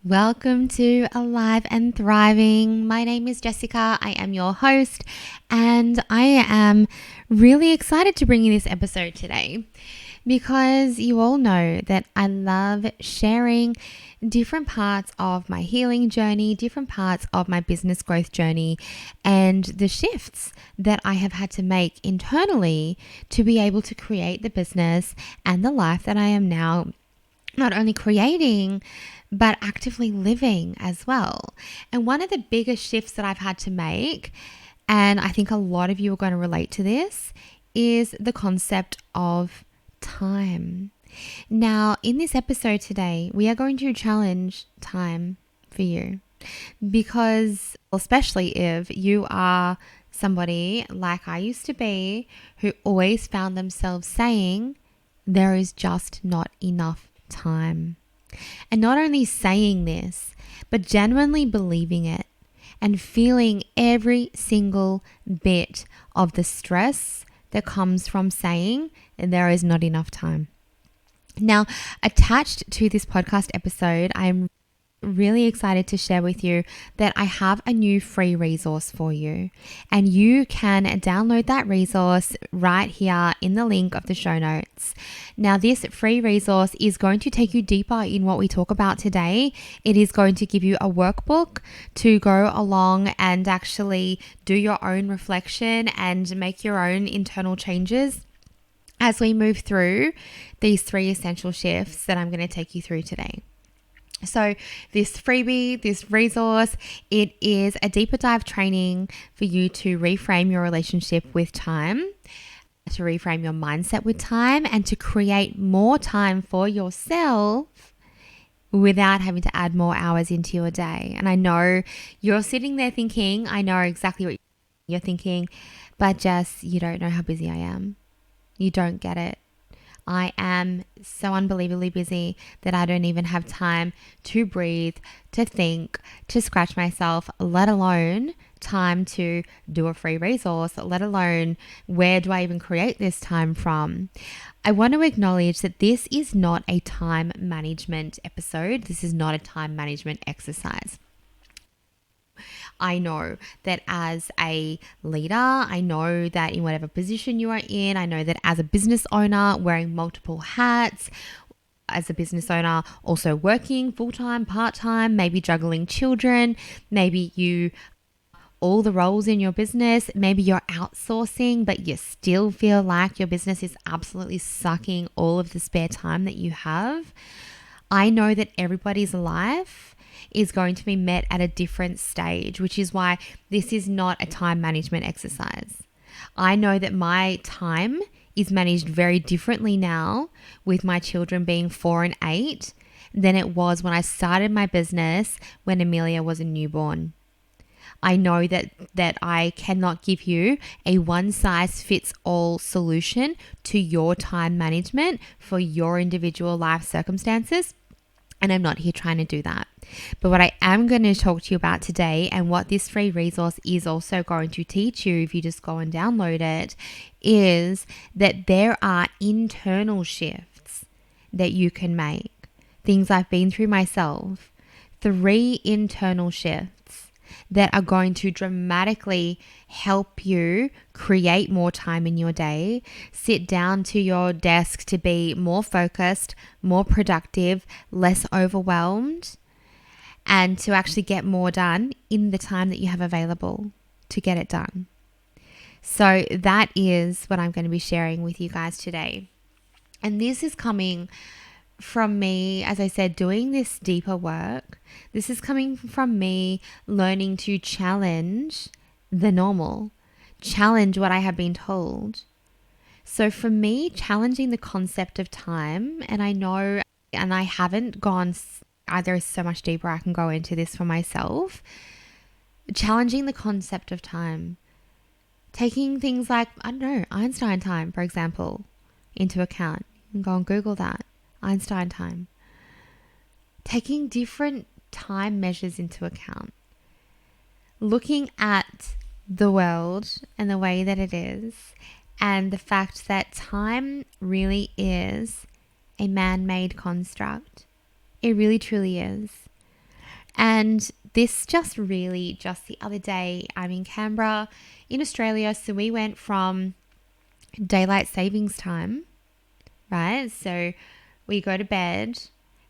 Welcome to Alive and Thriving. My name is Jessica. I am your host, and I am really excited to bring you this episode today because you all know that I love sharing different parts of my healing journey, different parts of my business growth journey, and the shifts that I have had to make internally to be able to create the business and the life that I am now not only creating, but actively living as well. And one of the biggest shifts that I've had to make, and I think a lot of you are going to relate to this, is the concept of time. Now, in this episode today, we are going to challenge time for you because, especially if you are somebody like I used to be who always found themselves saying, there is just not enough time. And not only saying this, but genuinely believing it and feeling every single bit of the stress that comes from saying there is not enough time. Now, attached to this podcast episode, I'm really excited to share with you that I have a new free resource for you, and you can download that resource right here in the link of the show notes. Now, this free resource is going to take you deeper in what we talk about today. It is going to give you a workbook to go along and actually do your own reflection and make your own internal changes as we move through these 3 essential shifts that I'm going to take you through today. So this freebie, this resource, it is a deeper dive training for you to reframe your relationship with time, to reframe your mindset with time, and to create more time for yourself without having to add more hours into your day. And I know you're sitting there thinking, I know exactly what you're thinking, but Jess, you don't know how busy I am. You don't get it. I am so unbelievably busy that I don't even have time to breathe, to think, to scratch myself, let alone time to do a free resource, let alone where do I even create this time from? I want to acknowledge that this is not a time management episode. This is not a time management exercise. I know that as a leader, I know that in whatever position you are in, I know that as a business owner, wearing multiple hats, as a business owner, also working full-time, part-time, maybe juggling children, maybe you all the roles in your business, maybe you're outsourcing, but you still feel like your business is absolutely sucking all of the spare time that you have. I know that everybody's life is going to be met at a different stage, which is why this is not a time management exercise. I know that my time is managed very differently now with my children being 4 and 8 than it was when I started my business when Amelia was a newborn. I know that I cannot give you a one-size-fits-all solution to your time management for your individual life circumstances. And I'm not here trying to do that. But what I am going to talk to you about today, and what this free resource is also going to teach you if you just go and download it, is that there are internal shifts that you can make. Things I've been through myself. 3 internal shifts that are going to dramatically help you create more time in your day, sit down to your desk to be more focused, more productive, less overwhelmed, and to actually get more done in the time that you have available to get it done. So that is what I'm going to be sharing with you guys today. And this is coming from me, as I said, doing this deeper work. This is coming from me learning to challenge the normal, challenge what I have been told. So for me, challenging the concept of time, and I know, and I haven't gone either so much deeper, I can go into this for myself, challenging the concept of time, taking things like, I don't know, Einstein time, for example, into account. You can go and Google that. Einstein time. Taking different time measures into account. Looking at the world and the way that it is, and the fact that time really is a man-made construct. It really truly is. And this just the other day, I'm in Canberra in Australia. So we went from daylight savings time, right? So we go to bed,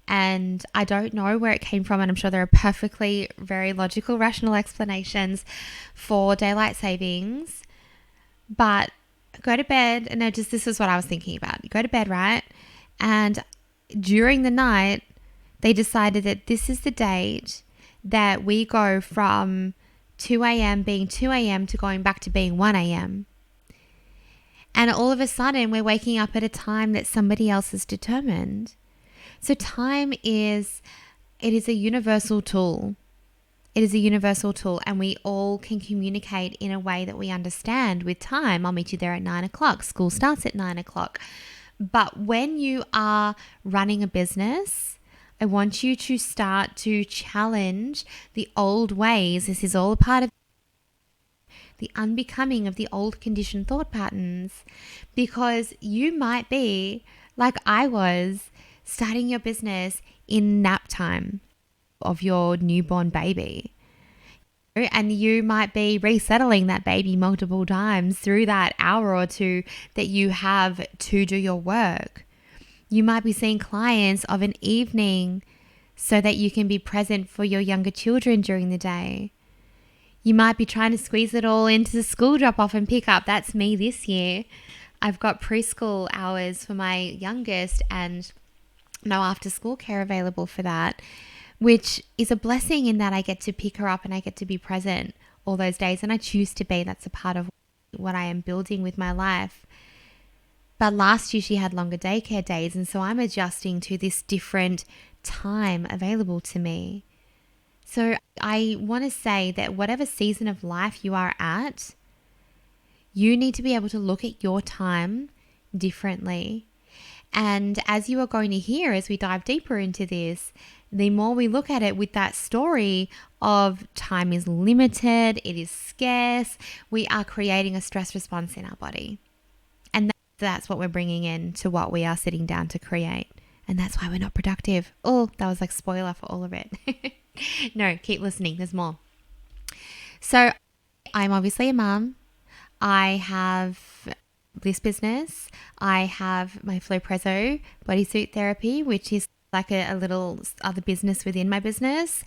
and I don't know where it came from. And I'm sure there are perfectly very logical, rational explanations for daylight savings. But go to bed, and this is what I was thinking about. You go to bed, right? And during the night, they decided that this is the date that we go from 2 a.m. being 2 a.m. to going back to being 1 a.m. And all of a sudden, we're waking up at a time that somebody else has determined. So time is a universal tool. It is a universal tool, and we all can communicate in a way that we understand with time. I'll meet you there at 9 o'clock. School starts at 9 o'clock. But when you are running a business, I want you to start to challenge the old ways. This is all a part of the unbecoming of the old conditioned thought patterns, because you might be like I was, starting your business in nap time of your newborn baby. And you might be resettling that baby multiple times through that hour or two that you have to do your work. You might be seeing clients of an evening so that you can be present for your younger children during the day. You might be trying to squeeze it all into the school drop-off and pick up. That's me this year. I've got preschool hours for my youngest and no after-school care available for that, which is a blessing in that I get to pick her up and I get to be present all those days. And I choose to be. That's a part of what I am building with my life. But last year she had longer daycare days, and so I'm adjusting to this different time available to me. So I want to say that whatever season of life you are at, you need to be able to look at your time differently. And as you are going to hear as we dive deeper into this, the more we look at it with that story of time is limited, it is scarce, we are creating a stress response in our body. And that's what we're bringing in to what we are sitting down to create. And that's why we're not productive. Oh, that was like spoiler for all of it. No, keep listening. There's more. So I'm obviously a mom. I have this business. I have my Flow Prezzo bodysuit therapy, which is like a little other business within my business.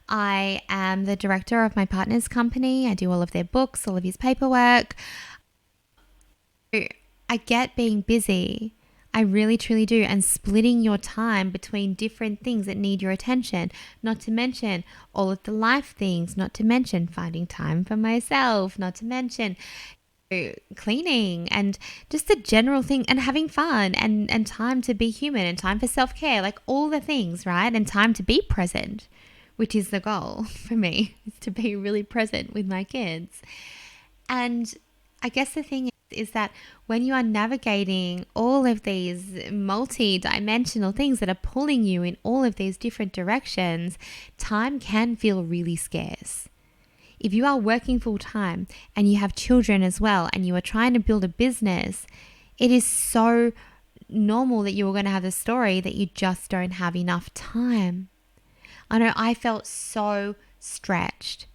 I am the director of my partner's company. I do all of their books, all of his paperwork. I get being busy. I really, truly do. And splitting your time between different things that need your attention, not to mention all of the life things, not to mention finding time for myself, not to mention cleaning and just the general thing, and having fun and time to be human and time for self-care, like all the things, right? And time to be present, which is the goal for me, is to be really present with my kids. And I guess the thing is that when you are navigating all of these multi-dimensional things that are pulling you in all of these different directions, time can feel really scarce. If you are working full time and you have children as well and you are trying to build a business, it is so normal that you are going to have the story that you just don't have enough time. I know I felt so stretched.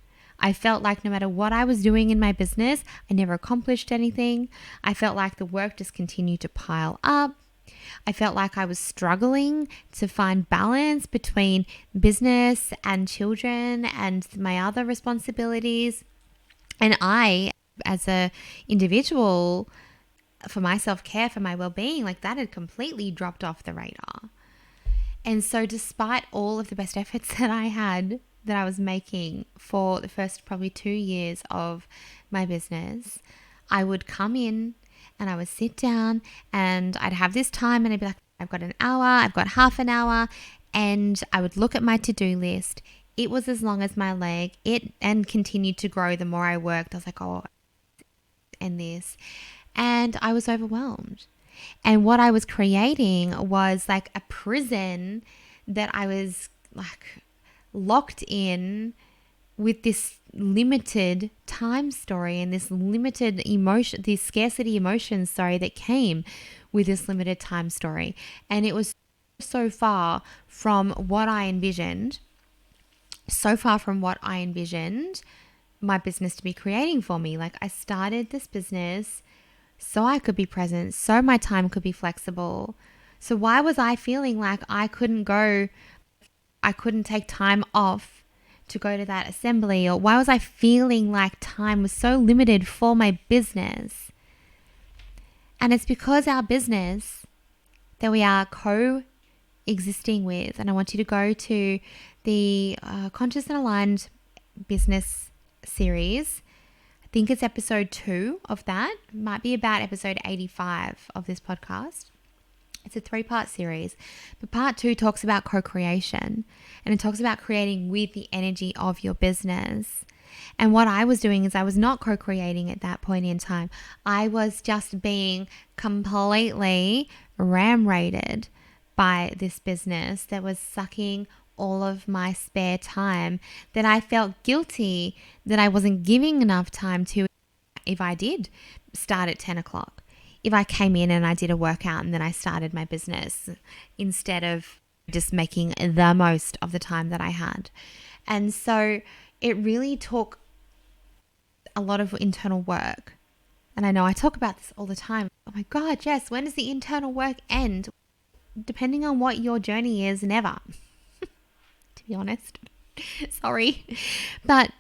I felt like no matter what I was doing in my business, I never accomplished anything. I felt like the work just continued to pile up. I felt like I was struggling to find balance between business and children and my other responsibilities. And I, as an individual, for my self-care, for my well-being, like that had completely dropped off the radar. And so despite all of the best efforts that I was making for the first probably 2 years of my business, I would come in and I would sit down and I'd have this time and I'd be like, I've got an hour, I've got half an hour, and I would look at my to-do list. It was as long as my leg, and continued to grow the more I worked. I was like, oh, and this. And I was overwhelmed. And what I was creating was like a prison that I was like locked in with this limited time story and this limited emotion, this scarcity emotion, that came with this limited time story. And it was so far from what I envisioned. so far from what I envisioned my business to be creating for me. Like, I started this business so I could be present, so my time could be flexible. So why was I feeling like I couldn't take time off to go to that assembly? Or why was I feeling like time was so limited for my business? And it's because our business that we are coexisting with, and I want you to go to the Conscious and Aligned Business series. I think it's episode 2 of that. It might be about episode 85 of this podcast. It's a 3-part series, but part 2 talks about co-creation, and it talks about creating with the energy of your business. And what I was doing is I was not co-creating at that point in time. I was just being completely ram-raided by this business that was sucking all of my spare time, that I felt guilty that I wasn't giving enough time to if I did start at 10 o'clock. If I came in and I did a workout and then I started my business instead of just making the most of the time that I had. And so it really took a lot of internal work. And I know I talk about this all the time. Oh my God, Jess, when does the internal work end? Depending on what your journey is, never. To be honest. Sorry. But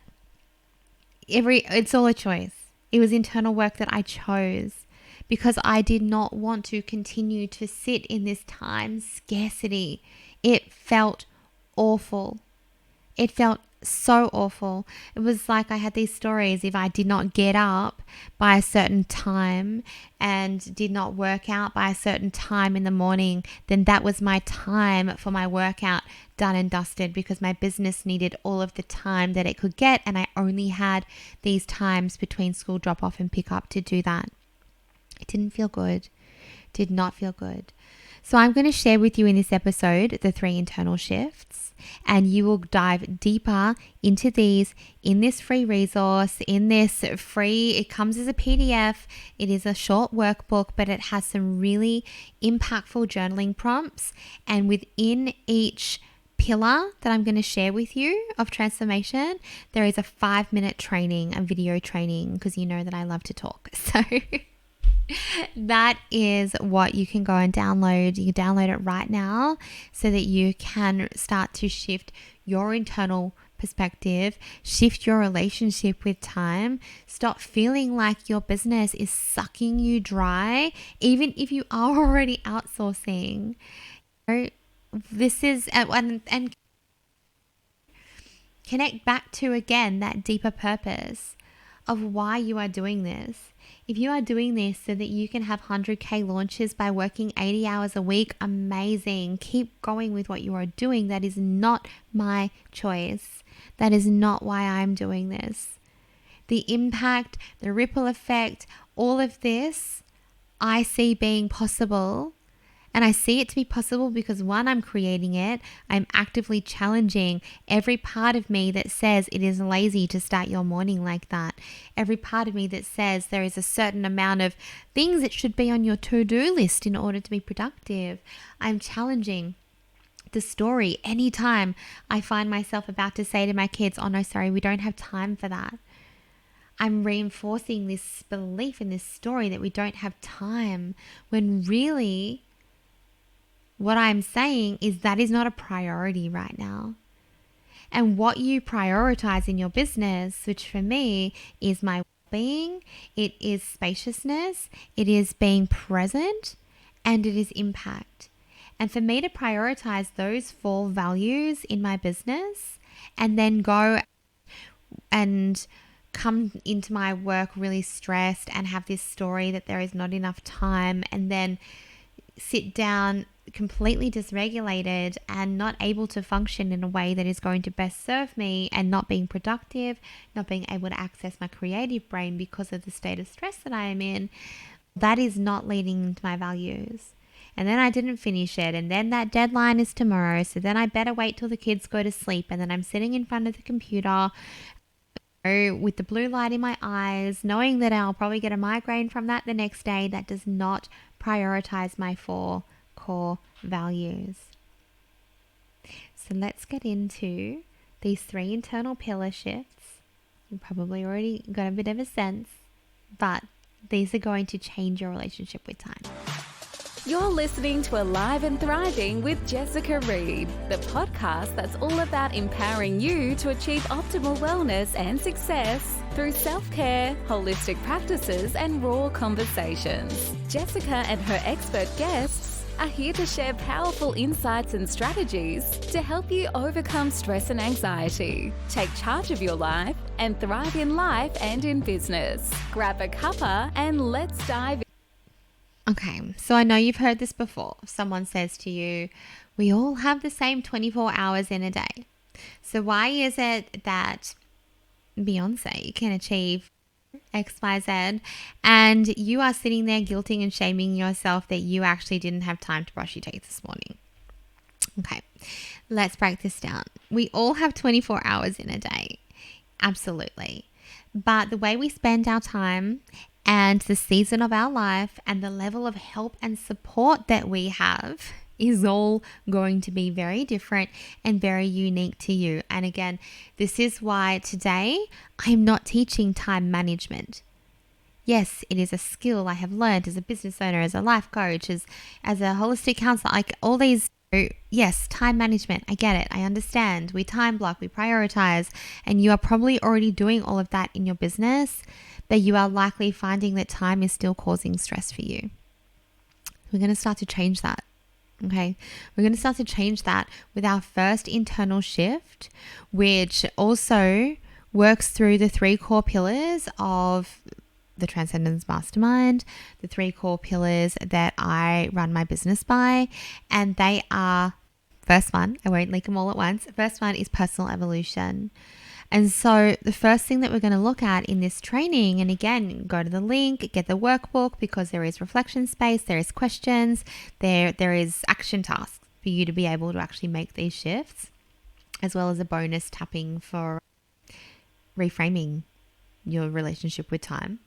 it's all a choice. It was internal work that I chose because I did not want to continue to sit in this time scarcity. It felt awful. It felt so awful. It was like I had these stories. If I did not get up by a certain time and did not work out by a certain time in the morning, then that was my time for my workout done and dusted, because my business needed all of the time that it could get, and I only had these times between school drop off and pick up to do that. It didn't feel good. Did not feel good. So I'm going to share with you in this episode the 3 internal shifts, and you will dive deeper into these in this free resource, it comes as a PDF. It is a short workbook, but it has some really impactful journaling prompts. And within each pillar that I'm going to share with you of transformation, there is a 5-minute training, a video training, because you know that I love to talk. So that is what you can go and download. You can download it right now so that you can start to shift your internal perspective, shift your relationship with time, stop feeling like your business is sucking you dry, even if you are already outsourcing. This is, and connect back to, again, that deeper purpose of why you are doing this. If you are doing this so that you can have 100K launches by working 80 hours a week, amazing. Keep going with what you are doing. That is not my choice. That is not why I'm doing this. The impact, the ripple effect, all of this, I see being possible. And I see it to be possible because, 1, I'm creating it. I'm actively challenging every part of me that says it is lazy to start your morning like that. Every part of me that says there is a certain amount of things that should be on your to-do list in order to be productive. I'm challenging the story anytime I find myself about to say to my kids, oh no, sorry, we don't have time for that. I'm reinforcing this belief in this story that we don't have time, when really what I'm saying is that is not a priority right now. And what you prioritize in your business, which for me is my well-being, it is spaciousness, it is being present, and it is impact. And for me to prioritize those 4 values in my business and then go and come into my work really stressed and have this story that there is not enough time, and then sit down completely dysregulated and not able to function in a way that is going to best serve me, and not being productive, not being able to access my creative brain because of the state of stress that I am in, that is not leading to my values. And then I didn't finish it, and then that deadline is tomorrow, so then I better wait till the kids go to sleep, and then I'm sitting in front of the computer with the blue light in my eyes, knowing that I'll probably get a migraine from that the next day. That does not prioritize my 4 core values. So let's get into these 3 internal pillar shifts, you probably already got a bit of a sense, but these are going to change your relationship with time. You're listening to Alive and Thriving with Jessica Reed, the podcast that's all about empowering you to achieve optimal wellness and success through self-care, holistic practices, and raw conversations. Jessica and her expert guests are here to share powerful insights and strategies to help you overcome stress and anxiety, take charge of your life, and thrive in life and in business. Grab a cuppa and let's dive in. Okay, so I know you've heard this before. Someone says to you, we all have the same 24 hours in a day. So why is it that Beyonce can achieve X, Y, Z, and you are sitting there guilting and shaming yourself that you actually didn't have time to brush your teeth this morning? Okay, let's break this down. We all have 24 hours in a day. Absolutely. But the way we spend our time and the season of our life and the level of help and support that we have is all going to be very different and very unique to you. And again, this is why today I'm not teaching time management. Yes, it is a skill I have learned as a business owner, as a life coach, as a holistic counselor, like all these. Yes, time management. I get it. I understand. We time block, we prioritize, and you are probably already doing all of that in your business, but you are likely finding that time is still causing stress for you. We're going to start to change that. Okay. We're going to start to change that with our first internal shift, which also works through the 3 core pillars of the Transcendence Mastermind, the 3 core pillars that I run my business by. And they are, first one, I won't link them all at once. First one is personal evolution. And so the first thing that we're going to look at in this training, and again, go to the link, get the workbook, because there is reflection space, there is questions, there is action tasks for you to be able to actually make these shifts, as well as a bonus tapping for reframing your relationship with time.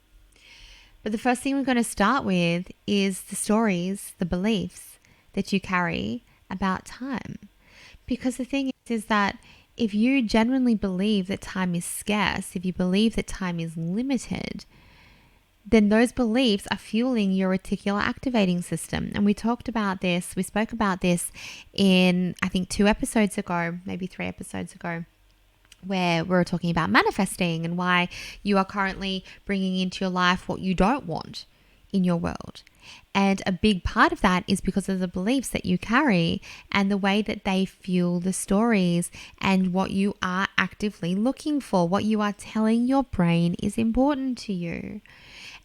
But the first thing we're going to start with is the stories, the beliefs that you carry about time. Because the thing is that if you genuinely believe that time is scarce, if you believe that time is limited, then those beliefs are fueling your reticular activating system. And we spoke about this in, I think, 2 episodes ago, maybe 3 episodes ago, where we're talking about manifesting and why you are currently bringing into your life what you don't want in your world. And a big part of that is because of the beliefs that you carry and the way that they fuel the stories and what you are actively looking for, what you are telling your brain is important to you.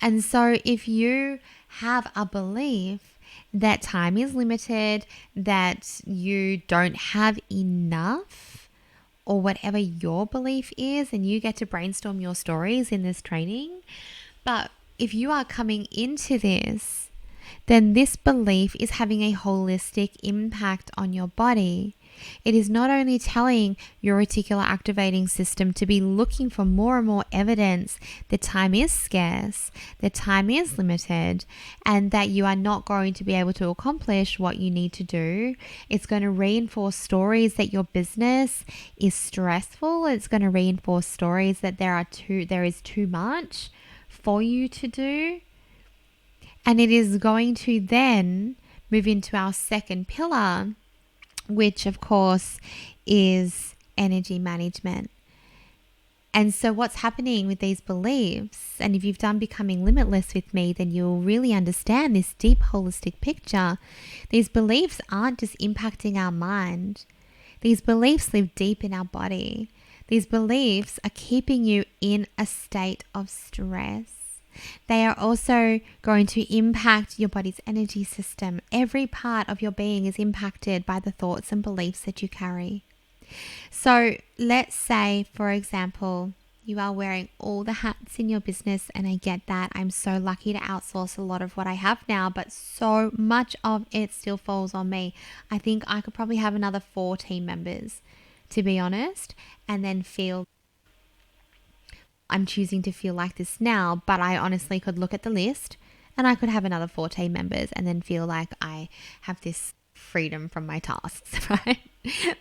And so if you have a belief that time is limited, that you don't have enough, or whatever your belief is, and you get to brainstorm your stories in this training. But if you are coming into this, then this belief is having a holistic impact on your body. It is not only telling your reticular activating system to be looking for more and more evidence that time is scarce, that time is limited, and that you are not going to be able to accomplish what you need to do. It's going to reinforce stories that your business is stressful. It's going to reinforce stories that there is too much for you to do. And it is going to then move into our second pillar, which of course is energy management. And so what's happening with these beliefs, and if you've done Becoming Limitless with me, then you'll really understand this deep holistic picture. These beliefs aren't just impacting our mind. These beliefs live deep in our body. These beliefs are keeping you in a state of stress. They are also going to impact your body's energy system. Every part of your being is impacted by the thoughts and beliefs that you carry. So let's say, for example, you are wearing all the hats in your business, and I get that. I'm so lucky to outsource a lot of what I have now, but so much of it still falls on me. I think I could probably have another 4 team members, to be honest, and then feel I'm choosing to feel like this now, but I honestly could look at the list and I could have another 4 team members and then feel like I have this freedom from my tasks, right?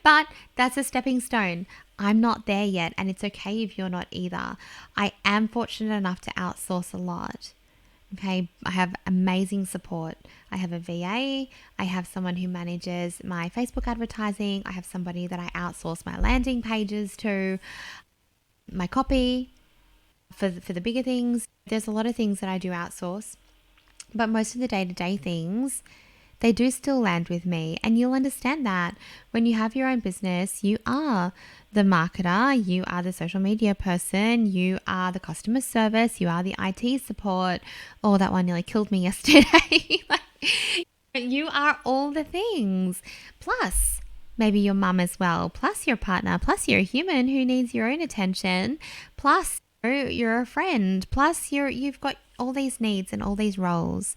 But that's a stepping stone. I'm not there yet, and it's okay if you're not either. I am fortunate enough to outsource a lot. Okay, I have amazing support. I have a VA, I have someone who manages my Facebook advertising, I have somebody that I outsource my landing pages to, my copy for the bigger things. There's a lot of things that I do outsource, but most of the day-to-day things, they do still land with me. And you'll understand that when you have your own business, you are the marketer, you are the social media person, you are the customer service, you are the IT support. Oh, that one nearly killed me yesterday. You are all the things. Plus, maybe your mum as well, plus your partner, plus you're a human who needs your own attention, plus you're a friend, plus you've got all these needs and all these roles.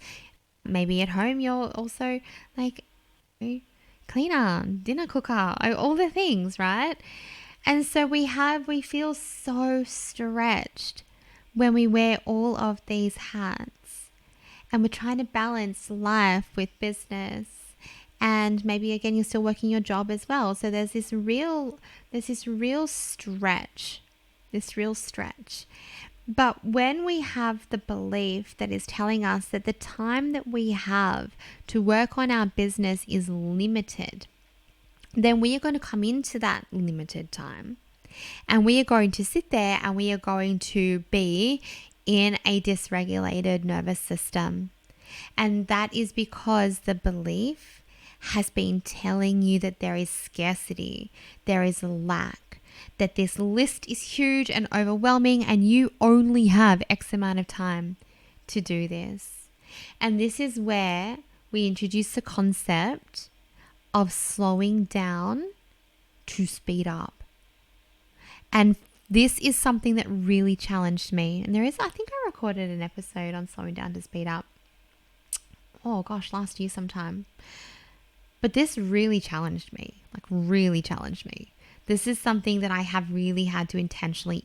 Maybe at home you're also like cleaner, dinner cooker, all the things, right? And so we feel so stretched when we wear all of these hats, and we're trying to balance life with business. And maybe again you're still working your job as well. So there's this real stretch. But when we have the belief that is telling us that the time that we have to work on our business is limited, then we are going to come into that limited time, and we are going to sit there and we are going to be in a dysregulated nervous system. And that is because the belief has been telling you that there is scarcity, there is lack, that this list is huge and overwhelming and you only have X amount of time to do this. And this is where we introduce the concept of slowing down to speed up. And this is something that really challenged me. And I think I recorded an episode on slowing down to speed up. Oh gosh, last year sometime. But this really challenged me, This is something that I have really had to intentionally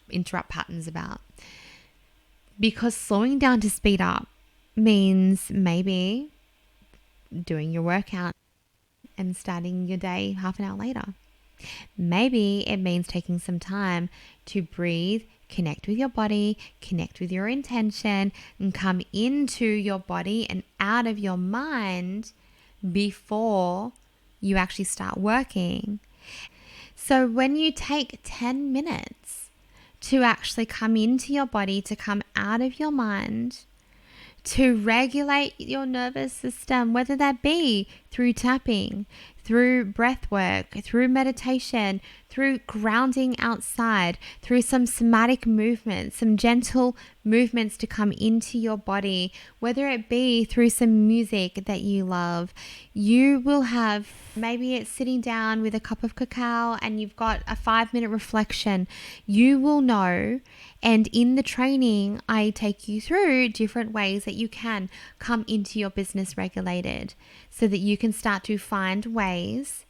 interrupt patterns about. Because slowing down to speed up means maybe doing your workout and starting your day half an hour later. Maybe it means taking some time to breathe, connect with your body, connect with your intention, and come into your body and out of your mind before you actually start working. So when you take 10 minutes to actually come into your body, to come out of your mind, to regulate your nervous system, whether that be through tapping, through breath work, through meditation, through grounding outside, through some somatic movements, some gentle movements to come into your body, whether it be through some music that you love, you will have, maybe it's sitting down with a cup of cacao and you've got a 5-minute reflection. You will know. And in the training, I take you through different ways that you can come into your business regulated so that you can start to find ways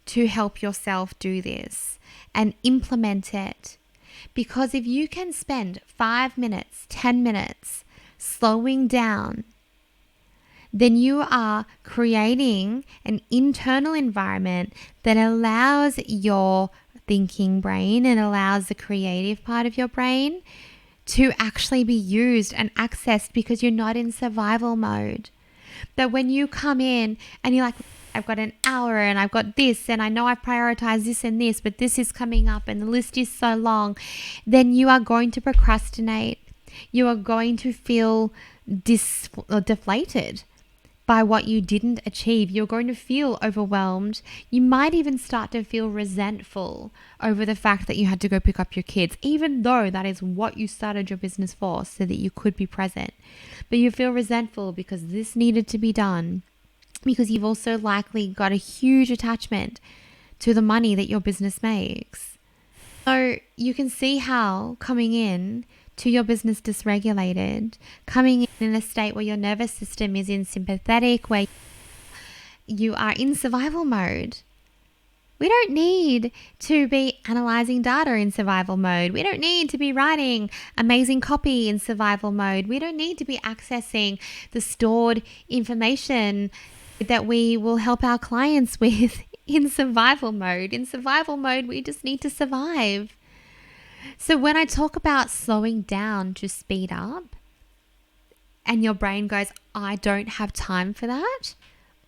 to help yourself do this and implement it. Because if you can spend 5 minutes, 10 minutes slowing down, then you are creating an internal environment that allows your thinking brain and allows the creative part of your brain to actually be used and accessed, because you're not in survival mode. That when you come in and you're like, I've got an hour and I've got this and I know I've prioritized this and this, but this is coming up and the list is so long, then you are going to procrastinate. You are going to feel deflated by what you didn't achieve. You're going to feel overwhelmed. You might even start to feel resentful over the fact that you had to go pick up your kids, even though that is what you started your business for, so that you could be present. But you feel resentful because this needed to be done, because you've also likely got a huge attachment to the money that your business makes. So you can see how coming in to your business dysregulated, coming in a state where your nervous system is in sympathetic, where you are in survival mode. We don't need to be analyzing data in survival mode. We don't need to be writing amazing copy in survival mode. We don't need to be accessing the stored information that we will help our clients with in survival mode. In survival mode, we just need to survive. So when I talk about slowing down to speed up, and your brain goes, I don't have time for that.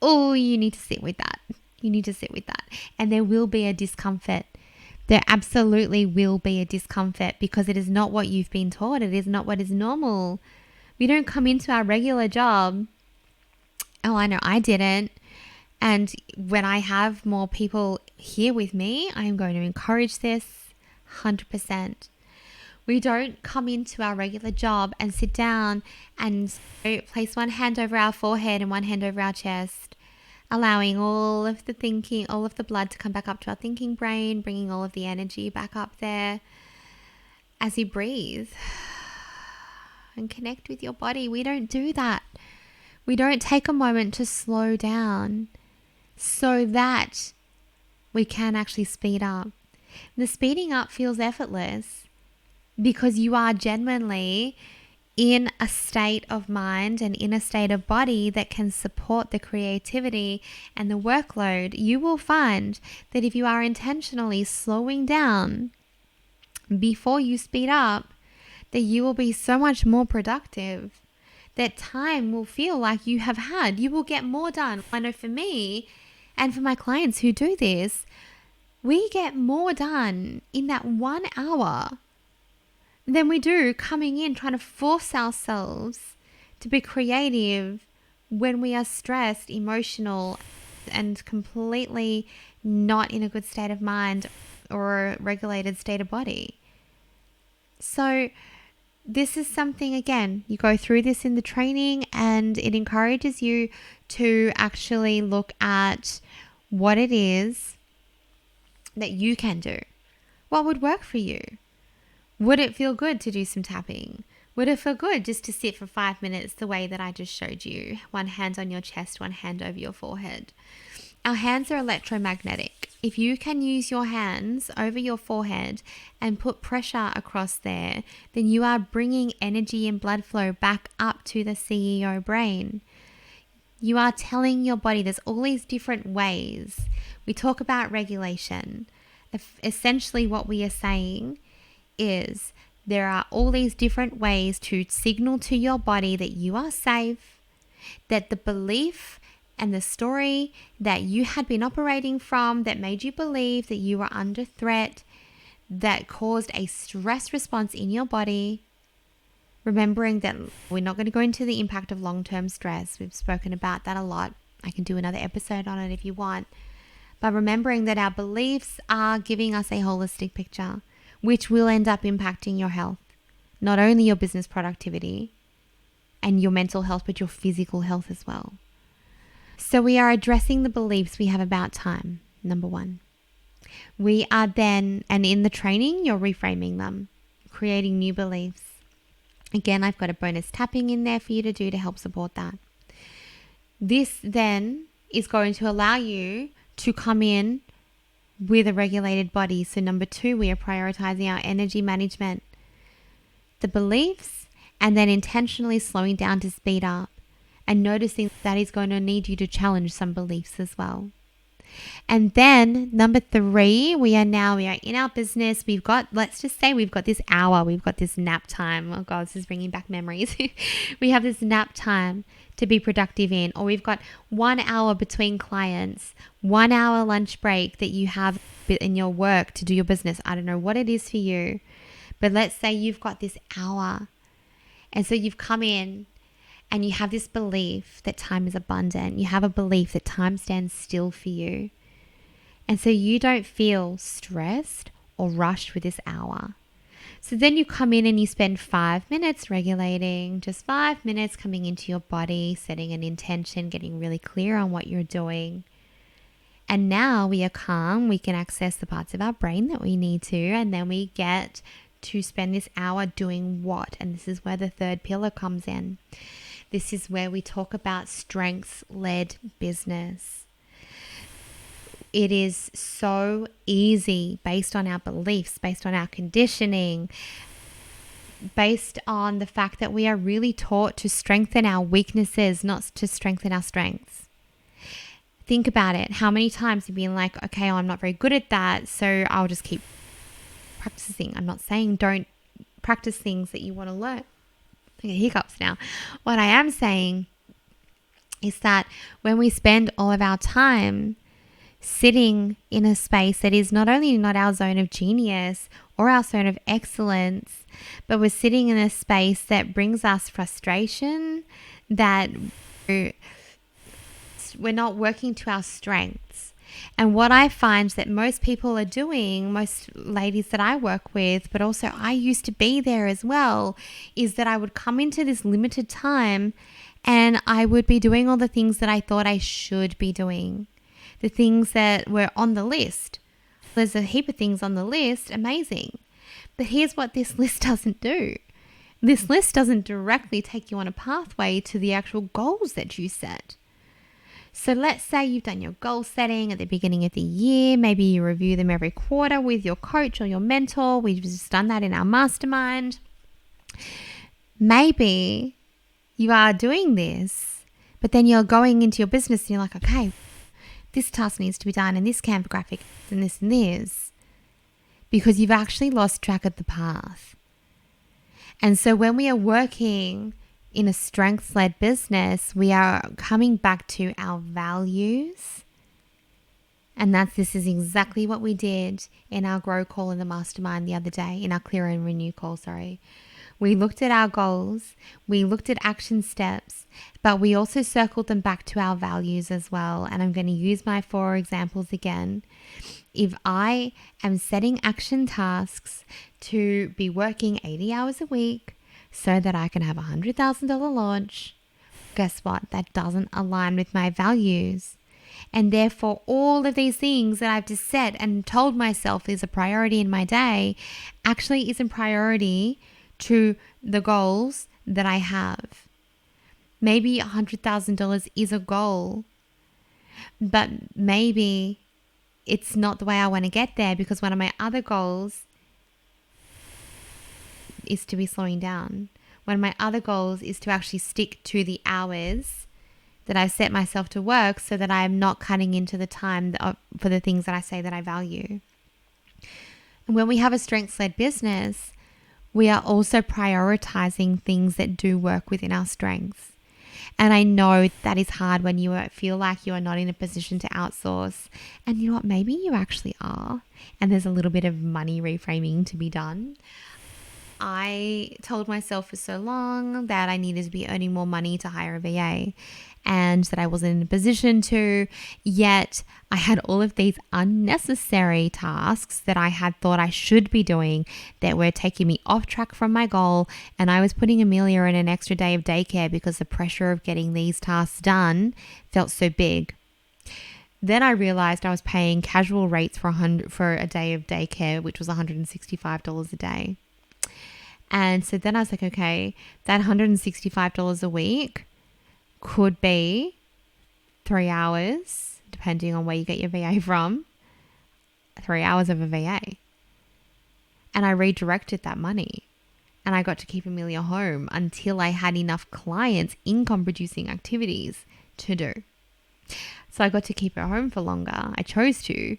Oh, you need to sit with that. You need to sit with that. And there will be a discomfort. There absolutely will be a discomfort because it is not what you've been taught. It is not what is normal. We don't come into our regular job. Oh, I know I didn't. And when I have more people here with me, I'm going to encourage this 100%. We don't come into our regular job and sit down and place one hand over our forehead and one hand over our chest, allowing all of the thinking, all of the blood to come back up to our thinking brain, bringing all of the energy back up there as you breathe and connect with your body. We don't do that. We don't take a moment to slow down so that we can actually speed up. The speeding up feels effortless because you are genuinely in a state of mind and in a state of body that can support the creativity and the workload. You will find that if you are intentionally slowing down before you speed up, that you will be so much more productive. That time will feel like you have had. You will get more done. I know for me and for my clients who do this, we get more done in that 1 hour than we do coming in trying to force ourselves to be creative when we are stressed, emotional, and completely not in a good state of mind or a regulated state of body. So this is something, again, you go through this in the training and it encourages you to actually look at what it is that you can do. What would work for you? Would it feel good to do some tapping? Would it feel good just to sit for 5 minutes the way that I just showed you? One hand on your chest, one hand over your forehead. Our hands are electromagnetic. If you can use your hands over your forehead and put pressure across there, then you are bringing energy and blood flow back up to the CEO brain. You are telling your body there's all these different ways. We talk about regulation. Essentially what we are saying is there are all these different ways to signal to your body that you are safe, that the belief and the story that you had been operating from that made you believe that you were under threat, that caused a stress response in your body. Remembering that we're not going to go into the impact of long-term stress. We've spoken about that a lot. I can do another episode on it if you want. But remembering that our beliefs are giving us a holistic picture, which will end up impacting your health, not only your business productivity and your mental health, but your physical health as well. So we are addressing the beliefs we have about time, number one. We are then, and in the training, you're reframing them, creating new beliefs. Again, I've got a bonus tapping in there for you to do to help support that. This then is going to allow you to come in with a regulated body. So number two, we are prioritizing our energy management, the beliefs, and then intentionally slowing down to speed up and noticing that is going to need you to challenge some beliefs as well. And then number three, we are in our business. Let's just say we've got this hour, we've got this nap time. Oh God, this is bringing back memories. We have this nap time to be productive in, or we've got 1 hour between clients, 1 hour lunch break that you have in your work to do your business. I don't know what it is for you, but let's say you've got this hour. And so you've come in and you have this belief that time is abundant. You have a belief that time stands still for you. And so you don't feel stressed or rushed with this hour. So then you come in and you spend 5 minutes regulating, just 5 minutes coming into your body, setting an intention, getting really clear on what you're doing. And now we are calm. We can access the parts of our brain that we need to. And then we get to spend this hour doing what? And this is where the third pillar comes in. This is where we talk about strengths-led business. It is so easy based on our beliefs, based on our conditioning, based on the fact that we are really taught to strengthen our weaknesses, not to strengthen our strengths. think about it. How many times you've been like, okay, I'm not very good at that, so I'll just keep practicing. I'm not saying don't practice things that you want to learn. I get hiccups now. What I am saying is that when we spend all of our time sitting in a space that is not only not our zone of genius or our zone of excellence, but we're sitting in a space that brings us frustration, that we're not working to our strengths. And what I find that most people are doing, most ladies that I work with, but also I used to be there as well, is that I would come into this limited time and I would be doing all the things that I thought I should be doing, the things that were on the list. There's a heap of things on the list, amazing. But here's what this list doesn't do. This list doesn't directly take you on a pathway to the actual goals that you set. So let's say you've done your goal setting at the beginning of the year. Maybe you review them every quarter with your coach or your mentor. We've just done that in our mastermind. Maybe you are doing this, but then you're going into your business and you're like, okay, this task needs to be done and this Canva graphic and this, because you've actually lost track of the path. And so when we are working in a strengths-led business, we are coming back to our values. And this is exactly what we did in our grow call in the mastermind the other day, in our clear and renew call, We looked at our goals, we looked at action steps, but we also circled them back to our values as well. And I'm going to use my 4 examples again. If I am setting action tasks to be working 80 hours a week so that I can have a $100,000 launch, guess what? That doesn't align with my values. And therefore, all of these things that I've just said and told myself is a priority in my day actually isn't priority to the goals that I have. Maybe $100,000 is a goal, but maybe it's not the way I want to get there, because one of my other goals is to be slowing down. One of my other goals is to actually stick to the hours that I've set myself to work so that I am not cutting into the time for the things that I say that I value. And when we have a strengths-led business, we are also prioritizing things that do work within our strengths. And I know that is hard when you feel like you are not in a position to outsource. And you know what? Maybe you actually are. And there's a little bit of money reframing to be done. I told myself for so long that I needed to be earning more money to hire a VA, and that I wasn't in a position to, yet I had all of these unnecessary tasks that I had thought I should be doing that were taking me off track from my goal, and I was putting Amelia in an extra day of daycare because the pressure of getting these tasks done felt so big. Then I realized I was paying casual rates for a day of daycare, which was $165 a day. And so then I was like, okay, that $165 a week could be 3 hours, depending on where you get your VA from, 3 hours of a VA. And I redirected that money, and I got to keep Amelia home until I had enough clients, income producing activities to do. So I got to keep her home for longer. I chose to.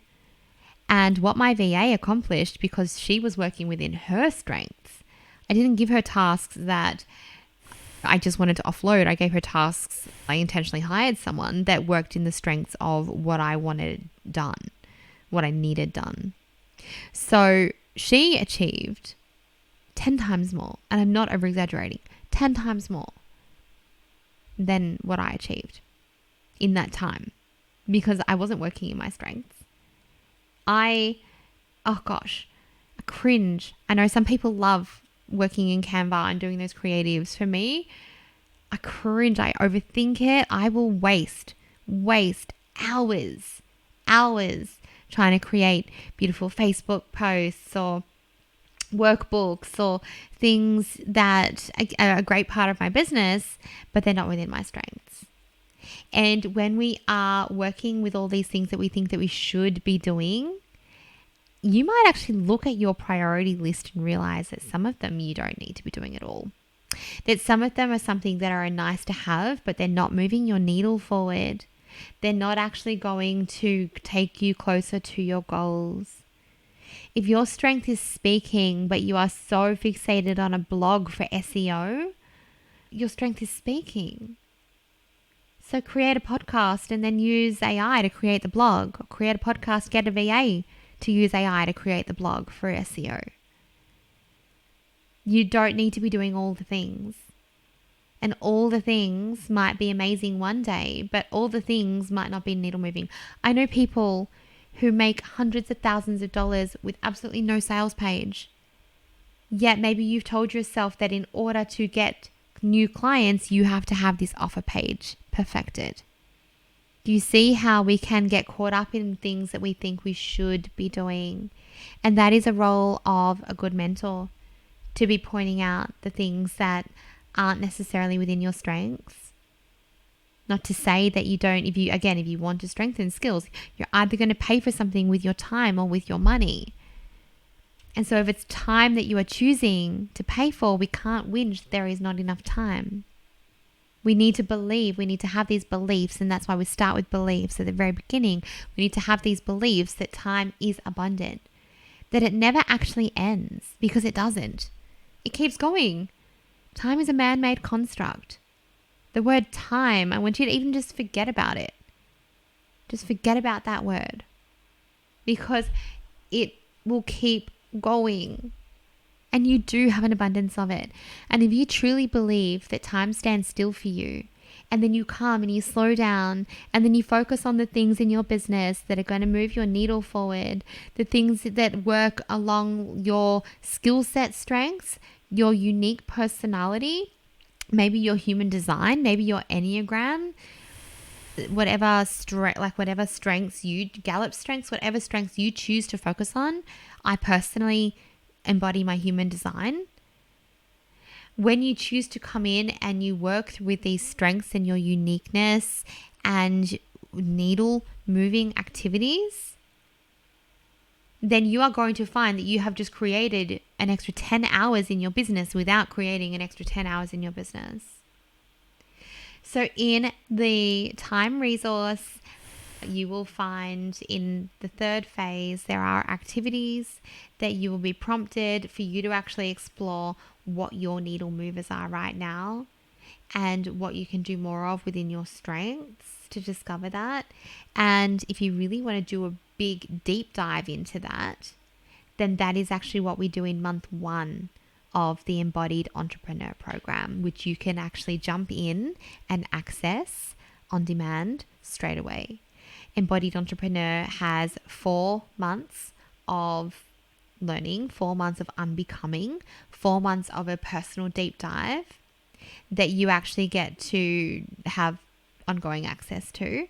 And what my VA accomplished, because she was working within her strengths, I didn't give her tasks that I just wanted to offload. I gave her tasks. I intentionally hired someone that worked in the strengths of what I wanted done, what I needed done. So she achieved 10 times more, and I'm not over exaggerating, 10 times more than what I achieved in that time, because I wasn't working in my strengths. I cringe. I know some people love working in Canva and doing those creatives. For me, I cringe. I overthink it. I will waste hours trying to create beautiful Facebook posts or workbooks or things that are a great part of my business, but they're not within my strengths. And when we are working with all these things that we think that we should be doing, you might actually look at your priority list and realize that some of them you don't need to be doing at all. That some of them are something that are nice to have, but they're not moving your needle forward. They're not actually going to take you closer to your goals. If your strength is speaking, but you are so fixated on a blog for SEO, your strength is speaking. So create a podcast and then use AI to create the blog. Or create a podcast, get a VA to use AI to create the blog for SEO. You don't need to be doing all the things. And all the things might be amazing one day, but all the things might not be needle moving. I know people who make hundreds of thousands of dollars with absolutely no sales page. Yet maybe you've told yourself that in order to get new clients, you have to have this offer page perfected. Do you see how we can get caught up in things that we think we should be doing? And that is a role of a good mentor, to be pointing out the things that aren't necessarily within your strengths. Not to say that you don't, if you want to strengthen skills, you're either going to pay for something with your time or with your money. And so if it's time that you are choosing to pay for, we can't whinge there is not enough time. We need to believe, we need to have these beliefs, and that's why we start with beliefs at the very beginning. We need to have these beliefs that time is abundant, that it never actually ends, because it doesn't. It keeps going. Time is a man-made construct. The word time, I want you to even just forget about it. Just forget about that word, because it will keep going. And you do have an abundance of it. And if you truly believe that time stands still for you, and then you come and you slow down, and then you focus on the things in your business that are going to move your needle forward, the things that work along your skill set strengths, your unique personality, maybe your human design, maybe your Enneagram, whatever strengths you, Gallup strengths, whatever strengths you choose to focus on. I personally embody my human design. When you choose to come in and you work with these strengths and your uniqueness and needle moving activities, then you are going to find that you have just created an extra 10 hours in your business without creating an extra 10 hours in your business. So in the time resource, you will find in the third phase, there are activities that you will be prompted for you to actually explore what your needle movers are right now and what you can do more of within your strengths to discover that. And if you really want to do a big deep dive into that, then that is actually what we do in month 1 of the Embodied Entrepreneur Program, which you can actually jump in and access on demand straight away. Embodied Entrepreneur has 4 months of learning, 4 months of unbecoming, 4 months of a personal deep dive that you actually get to have ongoing access to,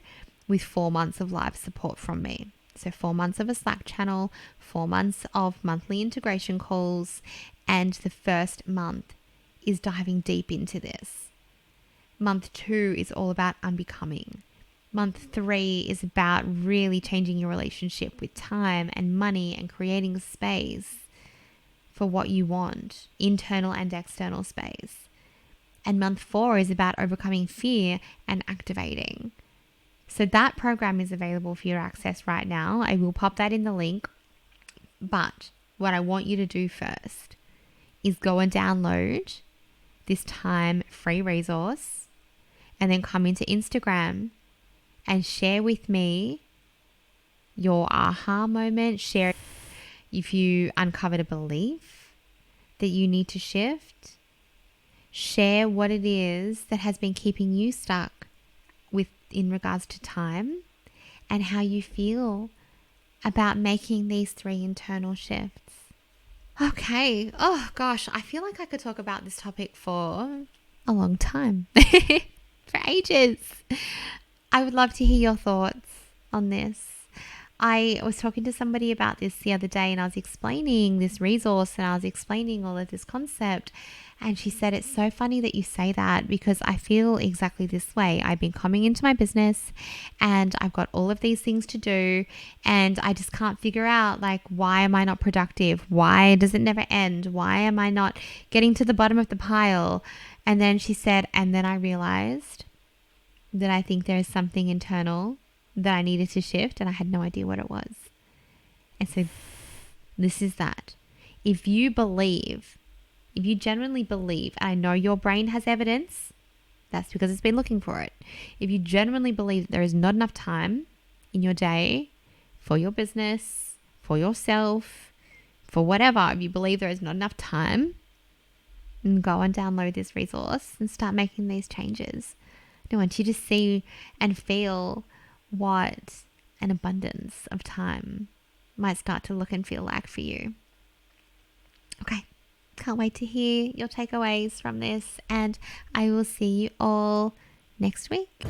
with 4 months of live support from me. So 4 months of a Slack channel, 4 months of monthly integration calls, and the first month is diving deep into this. Month 2 is all about unbecoming. Month 3 is about really changing your relationship with time and money and creating space for what you want, internal and external space. And month 4 is about overcoming fear and activating. So that program is available for your access right now. I will pop that in the link. But what I want you to do first is go and download this time free resource, and then come into Instagram and share with me your aha moment. Share if you uncovered a belief that you need to shift. Share what it is that has been keeping you stuck in regards to time, and how you feel about making these 3 internal shifts. Okay. Oh gosh, I feel like I could talk about this topic for a long time. For ages. I would love to hear your thoughts on this. I was talking to somebody about this the other day, and I was explaining this resource and I was explaining all of this concept. And she said, it's so funny that you say that, because I feel exactly this way. I've been coming into my business and I've got all of these things to do, and I just can't figure out, like, why am I not productive? Why does it never end? Why am I not getting to the bottom of the pile? And then she said, and then I realized that I think there is something internal that I needed to shift and I had no idea what it was. And so this is that. If you genuinely believe, and I know your brain has evidence, that's because it's been looking for it. If you genuinely believe that there is not enough time in your day for your business, for yourself, for whatever, if you believe there is not enough time, then go and download this resource and start making these changes. I want you to see and feel what an abundance of time might start to look and feel like for you. Okay, can't wait to hear your takeaways from this, and I will see you all next week.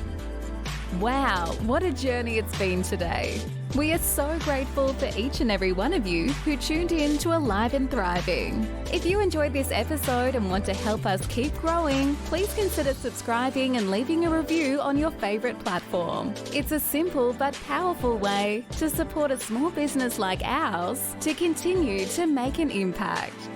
Wow, what a journey it's been today. We are so grateful for each and every one of you who tuned in to Alive and Thriving. If you enjoyed this episode and want to help us keep growing, please consider subscribing and leaving a review on your favorite platform. It's a simple but powerful way to support a small business like ours to continue to make an impact.